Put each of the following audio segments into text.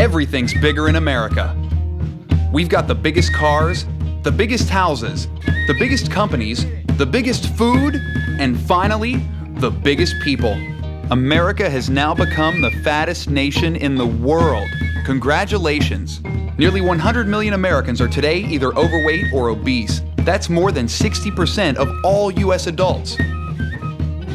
Everything's bigger in America. We've got the biggest cars, the biggest houses, the biggest companies, the biggest food, and finally, the biggest people. America has now become the fattest nation in the world. Congratulations. Nearly 100 million Americans are today either overweight or obese. That's more than 60% of all U.S. adults.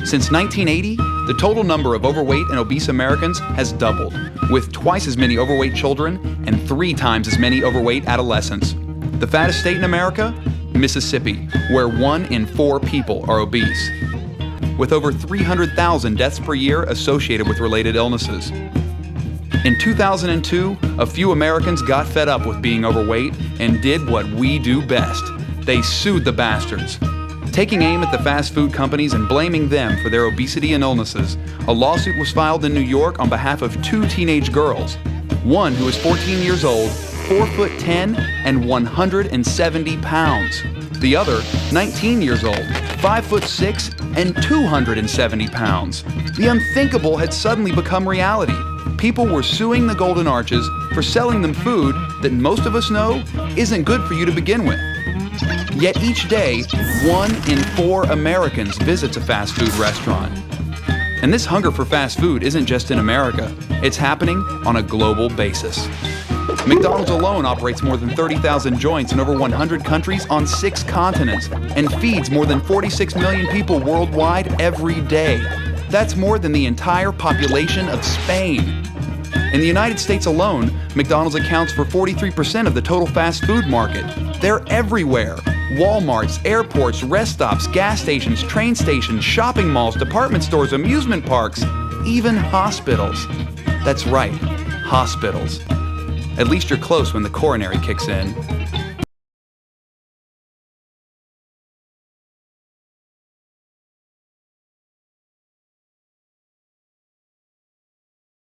Since 1980, the total number of overweight and obese Americans has doubled, with twice as many overweight children and 3 times as many overweight adolescents. The fattest state in America? Mississippi, where 1 in 4 people are obese, with over 300,000 deaths per year associated with related illnesses. In 2002, a few Americans got fed up with being overweight and did what we do best. They sued the bastards. Taking aim at the fast food companies and blaming them for their obesity and illnesses, a lawsuit was filed in New York on behalf of 2 teenage girls. One who is 14 years old, 4'10" and 170 pounds. The other, 19 years old, 5'6" and 270 pounds. The unthinkable had suddenly become reality. People were suing the Golden Arches for selling them food that most of us know isn't good for you to begin with. Yet each day, 1 in 4 Americans visits a fast food restaurant. And this hunger for fast food isn't just in America, it's happening on a global basis. McDonald's alone operates more than 30,000 joints in over 100 countries on 6 continents and feeds more than 46 million people worldwide every day. That's more than the entire population of Spain. In the United States alone, McDonald's accounts for 43% of the total fast food market. They're everywhere. Walmarts, airports, rest stops, gas stations, train stations, shopping malls, department stores, amusement parks, even hospitals. That's right, hospitals. At least you're close when the coronary kicks in.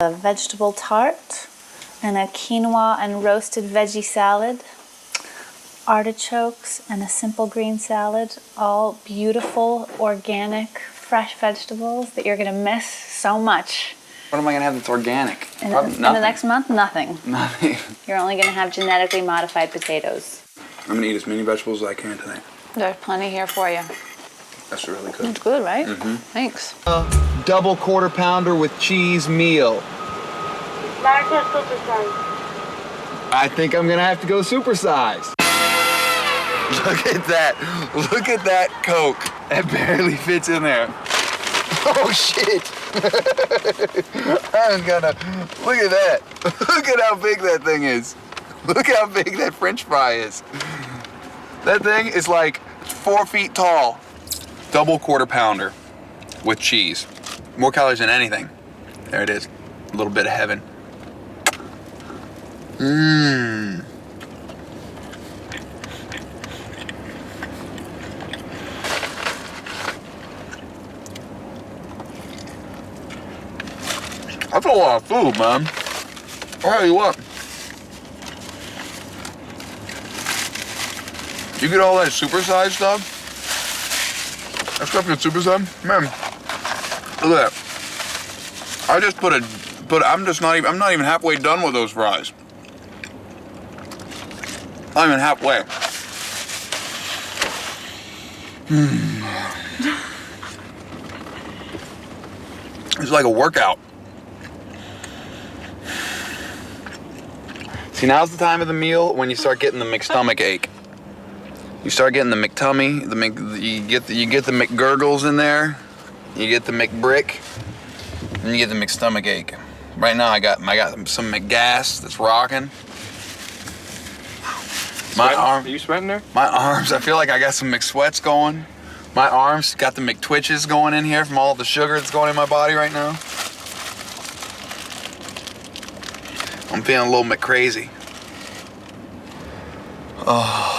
A vegetable tart and a quinoa and roasted veggie salad, artichokes and a simple green salad, all beautiful, organic, fresh vegetables that you're going to miss so much. What am I going to have that's organic? In the next month, nothing. Nothing. You're only going to have genetically modified potatoes. I'm going to eat as many vegetables as I can tonight. There's plenty here for you. That's really good. It's good, right? Mm-hmm. Thanks. Double quarter pounder with cheese meal. Large or supersize? I think I'm going to have to go supersize. Look at that. Look at that Coke. That barely fits in there. Oh, shit. I'm gonna, look at that. Look at how big that thing is. Look how big that French fry is. That thing is like 4 feet tall. Double quarter pounder with cheese. More calories than anything. There it is. A little bit of heaven. Mmm. That's a lot of food, man. I'll tell you what. You get all that supersized stuff? That stuff gets supersized? Man, look at that. I just I'm not even halfway done with those fries. Not even halfway. It's like a workout. See, now's the time of the meal when you start getting the McStomach ache. You start getting the McTummy, you get the McGurgles in there, you get the McBrick, and you get the McStomach ache. Right now, I got some McGas that's rocking. Are you sweating there? My arms, I feel like I got some McSweats going. My arms got the McTwitches going in here from all the sugar that's going in my body right now. I'm feeling a little McCrazy. Oh.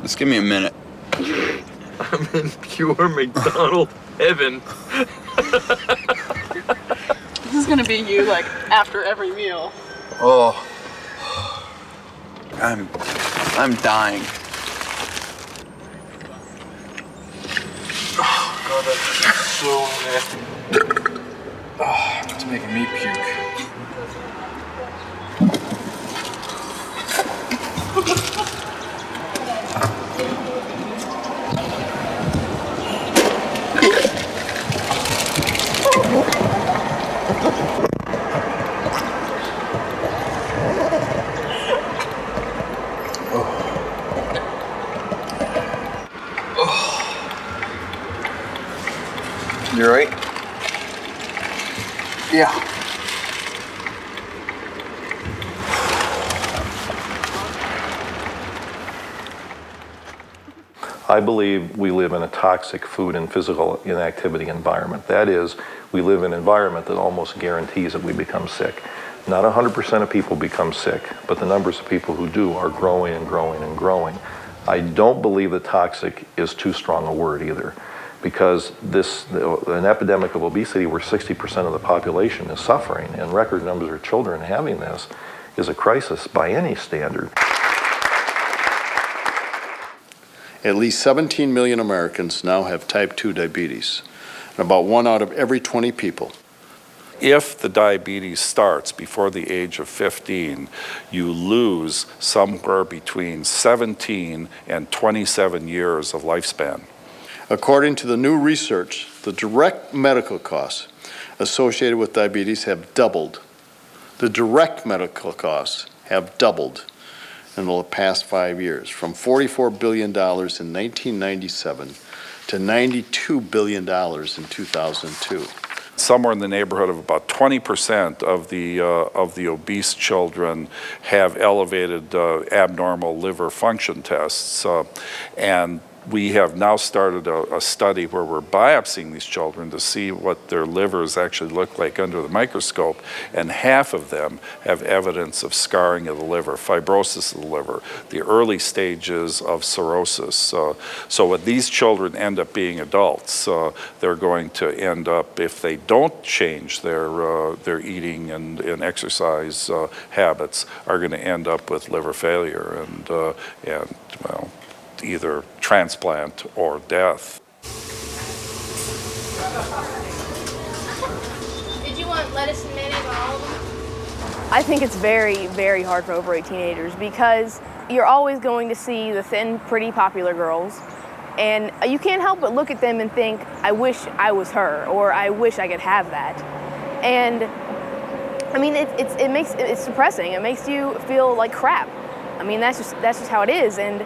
Just give me a minute. I'm in pure McDonald heaven. This is gonna be you like after every meal. Oh. I'm dying. Oh god, that's so nasty. It's making me puke. You all right? Yeah. I believe we live in a toxic food and physical inactivity environment. That is, we live in an environment that almost guarantees that we become sick. Not 100% of people become sick, but the numbers of people who do are growing and growing and growing. I don't believe that toxic is too strong a word either, because an epidemic of obesity where 60% of the population is suffering and record numbers of children having this is a crisis by any standard. At least 17 million Americans now have type 2 diabetes, and about 1 out of every 20 people. If the diabetes starts before the age of 15, you lose somewhere between 17 and 27 years of lifespan. According to the new research, the direct medical costs associated with diabetes have doubled. The direct medical costs have doubled in the past 5 years, from $44 billion in 1997 to $92 billion in 2002. Somewhere in the neighborhood of about 20% of the obese children have elevated abnormal liver function tests, and we have now started a study where we're biopsying these children to see what their livers actually look like under the microscope, and half of them have evidence of scarring of the liver, fibrosis of the liver, the early stages of cirrhosis. So when these children end up being adults, they're going to end up, if they don't change their eating and exercise habits, are going to end up with liver failure and well, either transplant or death. Did you want lettuce and mayonnaise on all of them? I think it's very, very hard for overweight teenagers because you're always going to see the thin, pretty, popular girls, and you can't help but look at them and think, I wish I was her, or I wish I could have that. And I mean, it's depressing. It makes you feel like crap. I mean, that's just how it is. And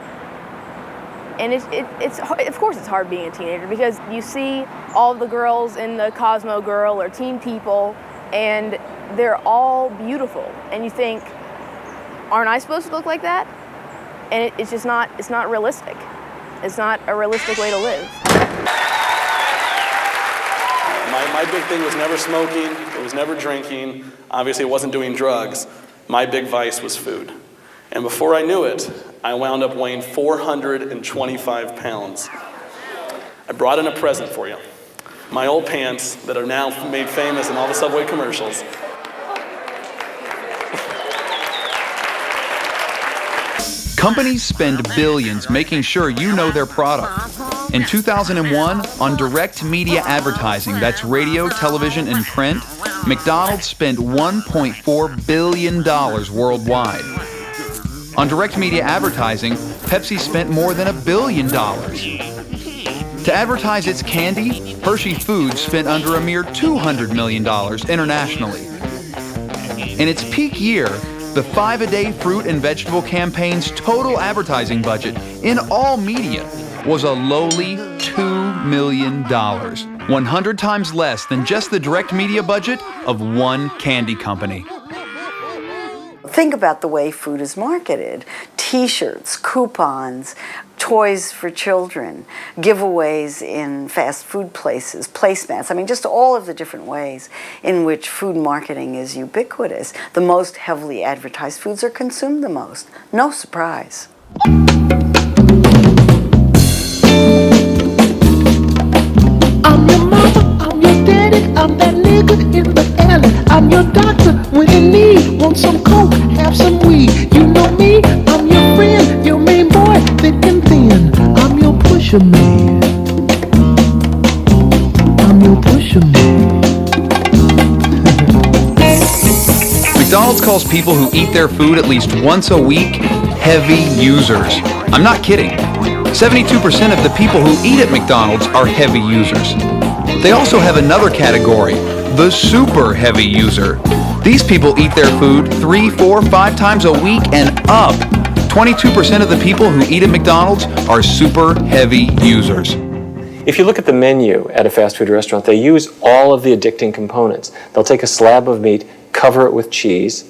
it's of course it's hard being a teenager because you see all the girls in the Cosmo Girl or Teen People, and they're all beautiful, and you think, aren't I supposed to look like that? And it's just not. It's not realistic. It's not a realistic way to live. My big thing was never smoking. It was never drinking. Obviously, it wasn't doing drugs. My big vice was food. And before I knew it, I wound up weighing 425 pounds. I brought in a present for you. My old pants that are now made famous in all the Subway commercials. Companies spend billions making sure you know their product. In 2001, on direct media advertising, that's radio, television, and print, McDonald's spent $1.4 billion worldwide. On direct media advertising, Pepsi spent more than $1 billion. To advertise its candy, Hershey Foods spent under a mere $200 million internationally. In its peak year, the 5-a-day fruit and vegetable campaign's total advertising budget in all media was a lowly $2 million, 100 times less than just the direct media budget of one candy company. Think about the way food is marketed. T-shirts, coupons, toys for children, giveaways in fast food places, placemats. I mean, just all of the different ways in which food marketing is ubiquitous. The most heavily advertised foods are consumed the most. No surprise. I'm your mama, I'm your daddy, I'm that nigga in the alley. I'm your doctor when you need, want some coke, have some weed. You know me, I'm your friend, your main boy, thick and thin. I'm your pusher man. I'm your pusher man. calls people who eat their food at least once a week heavy users. I'm not kidding. 72% of the people who eat at McDonald's are heavy users. They also have another category, the super heavy user. These people eat their food 3, 4, 5 times a week and up. 22% of the people who eat at McDonald's are super heavy users. If you look at the menu at a fast food restaurant, they use all of the addicting components. They'll take a slab of meat, cover it with cheese,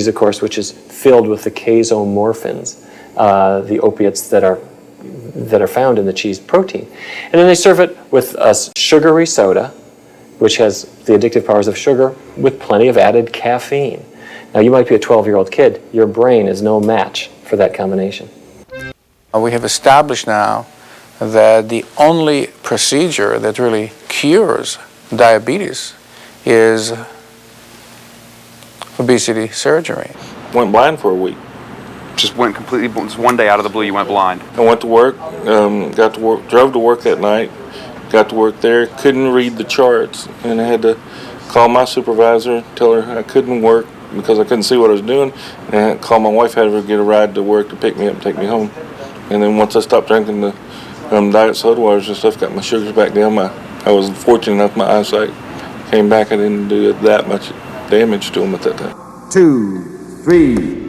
of course, which is filled with the casomorphins, the opiates that are found in the cheese protein. And then they serve it with a sugary soda, which has the addictive powers of sugar, with plenty of added caffeine. Now, you might be a 12-year-old kid. Your brain is no match for that combination. We have established now that the only procedure that really cures diabetes is obesity surgery. Went blind for a week. Just went completely, just one day out of the blue you went blind. I went to work, got to work, drove to work that night, got to work there, couldn't read the charts, and I had to call my supervisor, tell her I couldn't work because I couldn't see what I was doing, and I had to call my wife, had her get a ride to work to pick me up and take me home. And then once I stopped drinking the diet soda waters and stuff, got my sugars back down. I was fortunate enough my eyesight came back. I didn't do that much damage to them at that time. 2, 3.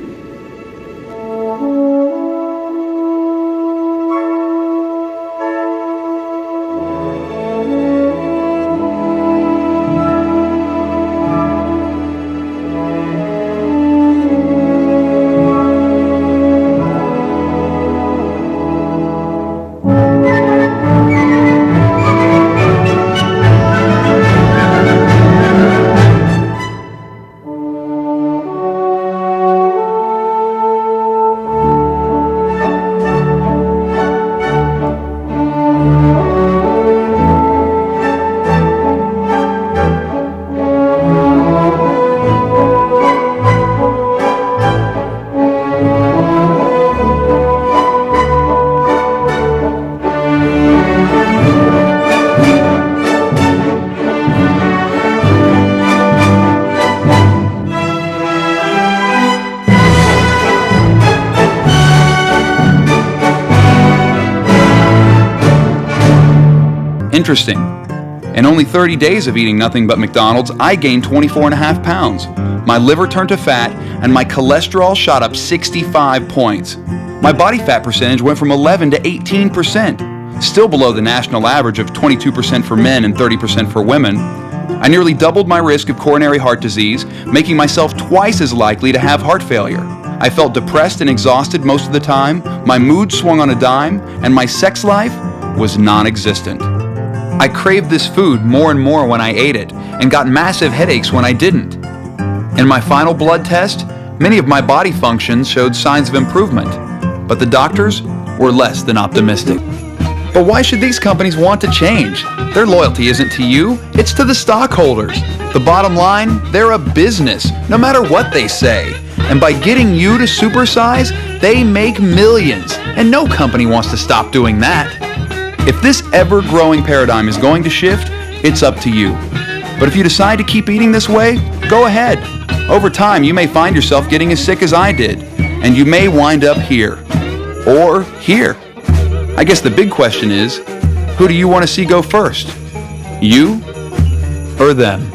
Interesting. In only 30 days of eating nothing but McDonald's, I gained 24.5 pounds. My liver turned to fat, and my cholesterol shot up 65 points. My body fat percentage went from 11 to 18%, still below the national average of 22% for men and 30% for women. I nearly doubled my risk of coronary heart disease, making myself twice as likely to have heart failure. I felt depressed and exhausted most of the time, my mood swung on a dime, and my sex life was non-existent. I craved this food more and more when I ate it, and got massive headaches when I didn't. In my final blood test, many of my body functions showed signs of improvement, but the doctors were less than optimistic. But why should these companies want to change? Their loyalty isn't to you, it's to the stockholders. The bottom line, they're a business, no matter what they say. And by getting you to supersize, they make millions, and no company wants to stop doing that. If this ever-growing paradigm is going to shift, it's up to you. But if you decide to keep eating this way, go ahead. Over time, you may find yourself getting as sick as I did, and you may wind up here. Or here. I guess the big question is, who do you want to see go first? You or them?